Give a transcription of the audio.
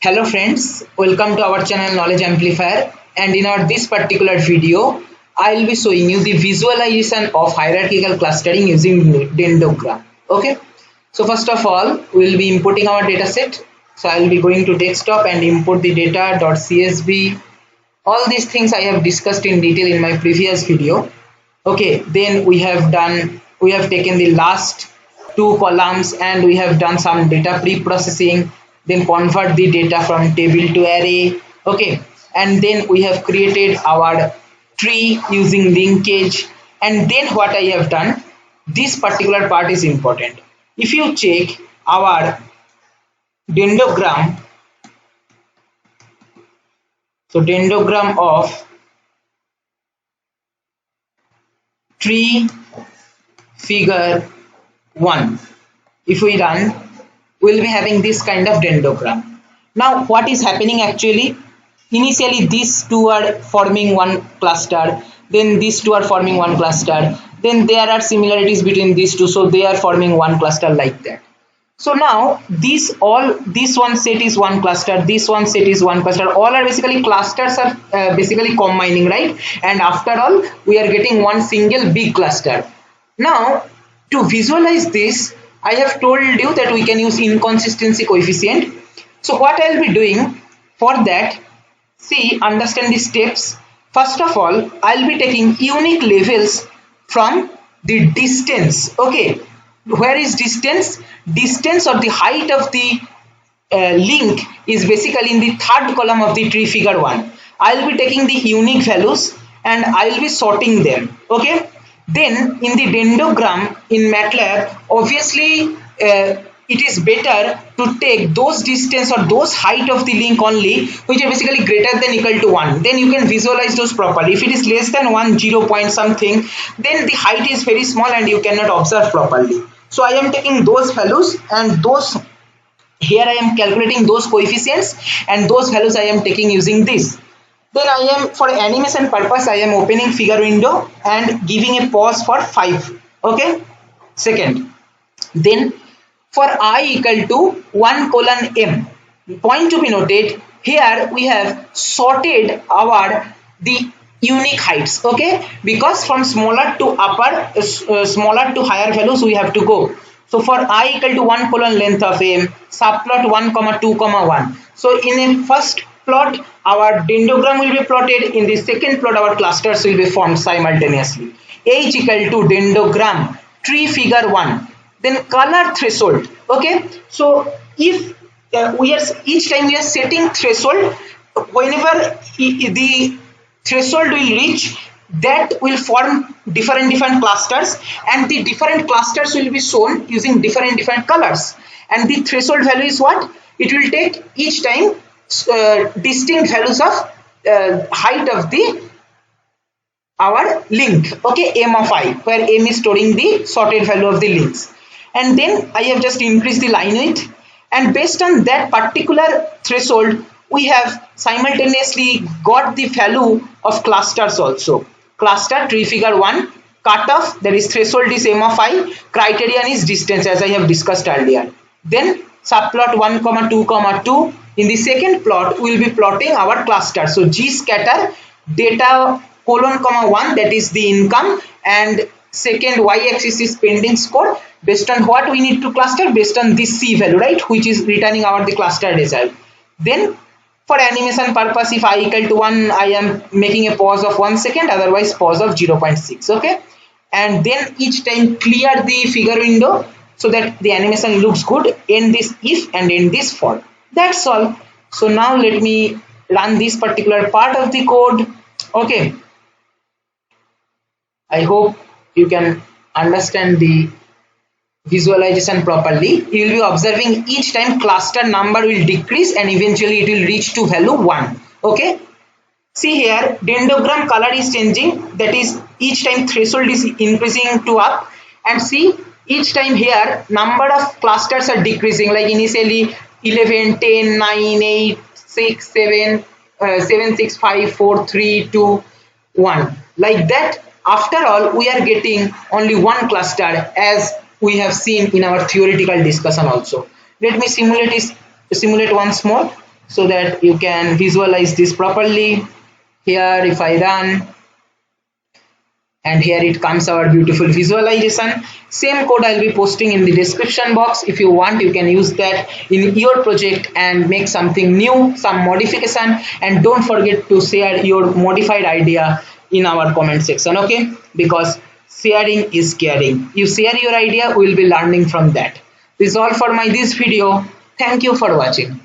Hello friends, welcome to our channel Knowledge Amplifier, and in our this particular video I will be showing you the visualization of hierarchical clustering using dendrogram. Okay, so first of all we will be inputting our data set. So I will be going to desktop and import the data.csv. All these things I have discussed in detail in my previous video. Okay, then we have taken the last two columns and we have done some data pre-processing, then convert the data from table to array. Okay, and then we have created our tree using linkage. And then what I have done, this particular part is important. If you check our dendrogram, so dendrogram of tree figure 1, if we run, we will be having this kind of dendrogram. Now what is happening actually, initially these two are forming one cluster, then these two are forming one cluster, then there are similarities between these two, so they are forming one cluster like that. So now this one set is one cluster, this one set is one cluster, all are basically clusters are basically combining, right? And after all we are getting one single big cluster. Now to visualize this, I have told you that we can use inconsistency coefficient. So what I will be doing for that, see, understand the steps. First of all, I will be taking unique labels from the distance. Okay, where is distance? Distance or the height of the link is basically in the third column of the tree figure 1. I will be taking the unique values and I will be sorting them. Okay, then in the dendrogram in MATLAB, obviously it is better to take those distance or those height of the link only which are basically greater than equal to 1. Then you can visualize those properly. If it is less than 1, 0 point something, then the height is very small and you cannot observe properly. So I am taking those values and those here I am calculating those coefficients, and those values I am taking using this. Then I am, for animation purpose, I am opening figure window and giving a pause for 5 second. Then for I equal to 1 colon m, point to be noted, here we have sorted the unique heights, okay, because from smaller to upper, smaller to higher values we have to go. So for I equal to 1 colon length of m, subplot 1 comma 2 comma 1. So in a first plot our dendrogram will be plotted, in the second plot our clusters will be formed simultaneously. H equal to dendrogram tree figure 1. Then color threshold. Okay, so if we are each time we are setting threshold, whenever the threshold will reach, that will form different clusters, and the different clusters will be shown using different colors. And the threshold value is what? It will take each time distinct values of height of the our link, okay, m of I, where m is storing the sorted value of the links. And then I have just increased the line width, and based on that particular threshold we have simultaneously got the value of clusters also. Cluster tree figure 1, cutoff, that is threshold is m of I, criterion is distance as I have discussed earlier. Then subplot 1 comma 2 comma 2. In the second plot we will be plotting our cluster. So G scatter data colon comma 1, that is the income, and second y axis is pending score. Based on what we need to cluster, based on this C value, right, which is returning the cluster result. Then for animation purpose, if I equal to 1, I am making a pause of 1 second, otherwise pause of 0.6. okay, and then each time clear the figure window so that the animation looks good. End this if and end this for. That's all. So now let me run this particular part of the code. Okay, I hope you can understand the visualization properly. You will be observing each time cluster number will decrease and eventually it will reach to value 1. Okay, see here dendrogram color is changing, that is each time threshold is increasing to up, and see each time here number of clusters are decreasing, like initially 11, 10, 9, 8, 6, 7, 7, 6, 5, 4, 3, 2, 1, like that. After all we are getting only one cluster, as we have seen in our theoretical discussion also. Let me simulate once more. so that you can visualize this properly. Here if I run, and here it comes our beautiful visualization. Same code I'll be posting in the description box. If you want, you can use that in your project and make something new, some modification, and don't forget to share your modified idea in our comment section, okay? Because sharing is caring. You share your idea, we will be learning from that. This is all for my this video. Thank you for watching.